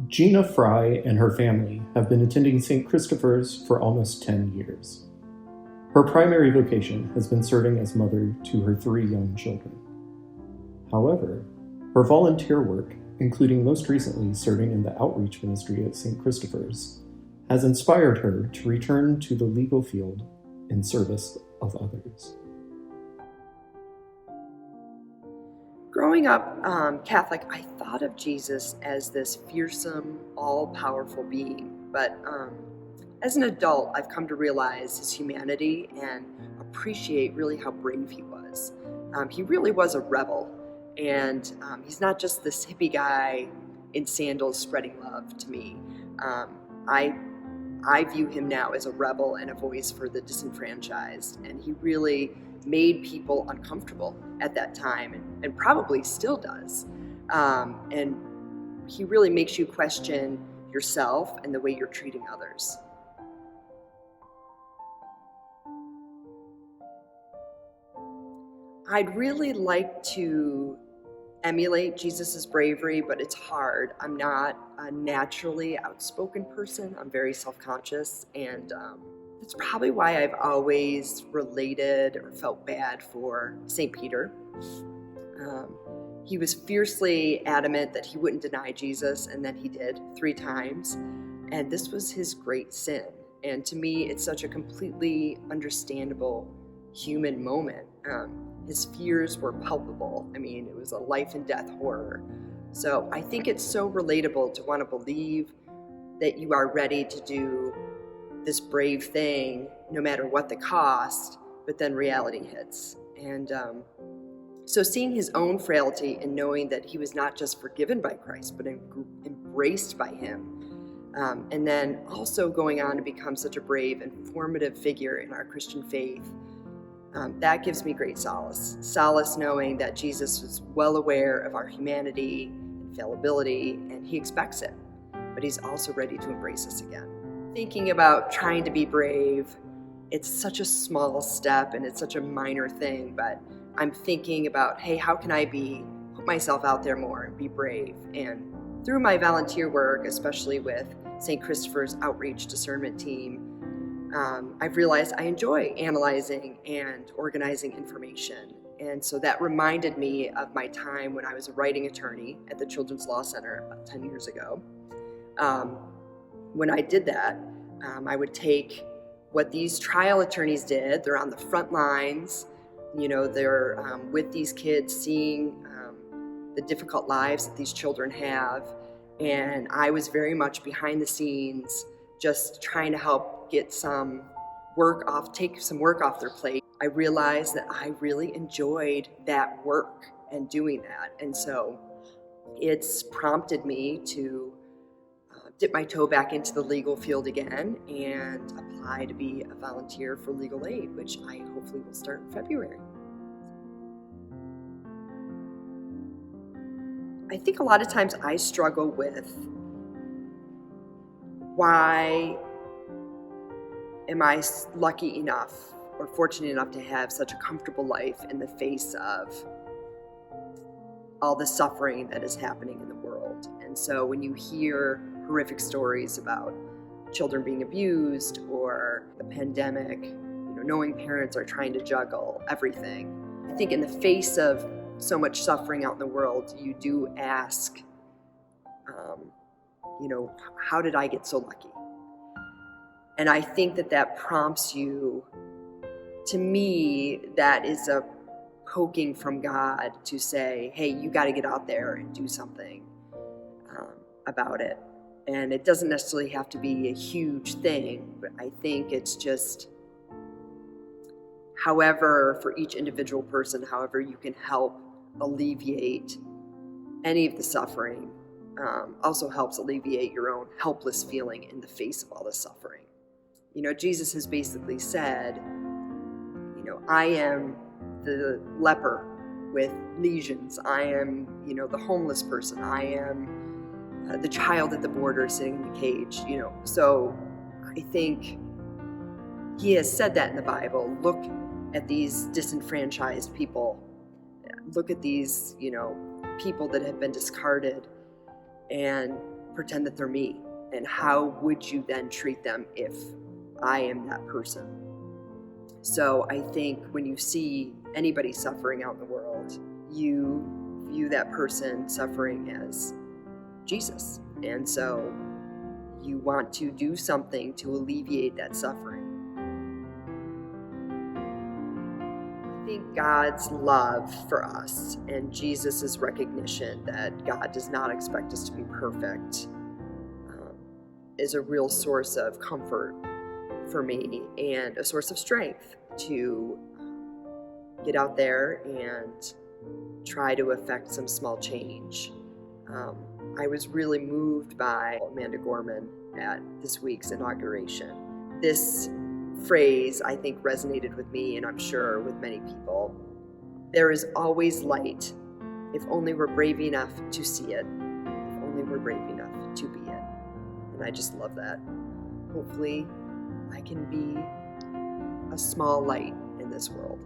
Gina Frey and her family have been attending St. Christopher's for almost 10 years. Her primary vocation has been serving as mother to her 3 young children. However, her volunteer work, including most recently serving in the outreach ministry at St. Christopher's, has inspired her to return to the legal field in service of others. Growing up Catholic, I thought of Jesus as this fearsome, all-powerful being. But as an adult, I've come to realize his humanity and appreciate really how brave he was. He really was a rebel. And he's not just this hippie guy in sandals spreading love to me. I view him now as a rebel and a voice for the disenfranchised. And he really made people uncomfortable at that time and probably still does. And he really makes you question yourself and the way you're treating others. I'd really like to emulate Jesus's bravery, but it's hard. I'm not a naturally outspoken person. I'm very self-conscious, and that's probably why I've always related or felt bad for St. Peter. He was fiercely adamant that he wouldn't deny Jesus, and then he did 3 times. And this was his great sin. And to me, it's such a completely understandable human moment. His fears were palpable. I mean, it was a life and death horror. So I think it's so relatable to want to believe that you are ready to do this brave thing, no matter what the cost, but then reality hits. And so seeing his own frailty and knowing that he was not just forgiven by Christ, but embraced by him. And then also going on to become such a brave and formative figure in our Christian faith. That gives me great solace. Solace knowing that Jesus was well aware of our humanity and fallibility, and he expects it, but he's also ready to embrace us again. Thinking about trying to be brave, it's such a small step and it's such a minor thing, but I'm thinking about, hey, how can I put myself out there more and be brave? And through my volunteer work, especially with St. Christopher's outreach discernment team, I've realized I enjoy analyzing and organizing information. And so that reminded me of my time when I was a writing attorney at the Children's Law Center about 10 years ago. When I did that, I would take what these trial attorneys did. They're on the front lines, they're with these kids, seeing the difficult lives that these children have. And I was very much behind the scenes, just trying to help take some work off their plate. I realized that I really enjoyed that work and doing that. And so it's prompted me to dip my toe back into the legal field again and apply to be a volunteer for legal aid, which I hopefully will start in February. I think a lot of times I struggle with why am I lucky enough or fortunate enough to have such a comfortable life in the face of all the suffering that is happening in the world? And so when you hear horrific stories about children being abused or the pandemic, knowing parents are trying to juggle everything, I think in the face of so much suffering out in the world, you do ask, how did I get so lucky? And I think that prompts you, to me, that is a poking from God to say, hey, you got to get out there and do something about it. And it doesn't necessarily have to be a huge thing, but I think it's just, however, for each individual person, however you can help alleviate any of the suffering, also helps alleviate your own helpless feeling in the face of all the suffering. Jesus has basically said, I am the leper with lesions. I am, the homeless person. I am the child at the border sitting in the cage, So I think he has said that in the Bible. Look at these disenfranchised people. Look at these, people that have been discarded. And pretend that they're me. And how would you then treat them if I am that person? So I think when you see anybody suffering out in the world, you view that person suffering as Jesus. And so you want to do something to alleviate that suffering. I think God's love for us and Jesus' recognition that God does not expect us to be perfect is a real source of comfort for me and a source of strength to get out there and try to affect some small change. I was really moved by Amanda Gorman at this week's inauguration. This phrase, I think, resonated with me, and I'm sure with many people. There is always light, if only we're brave enough to see it, if only we're brave enough to be it. And I just love that. Hopefully, I can be a small light in this world.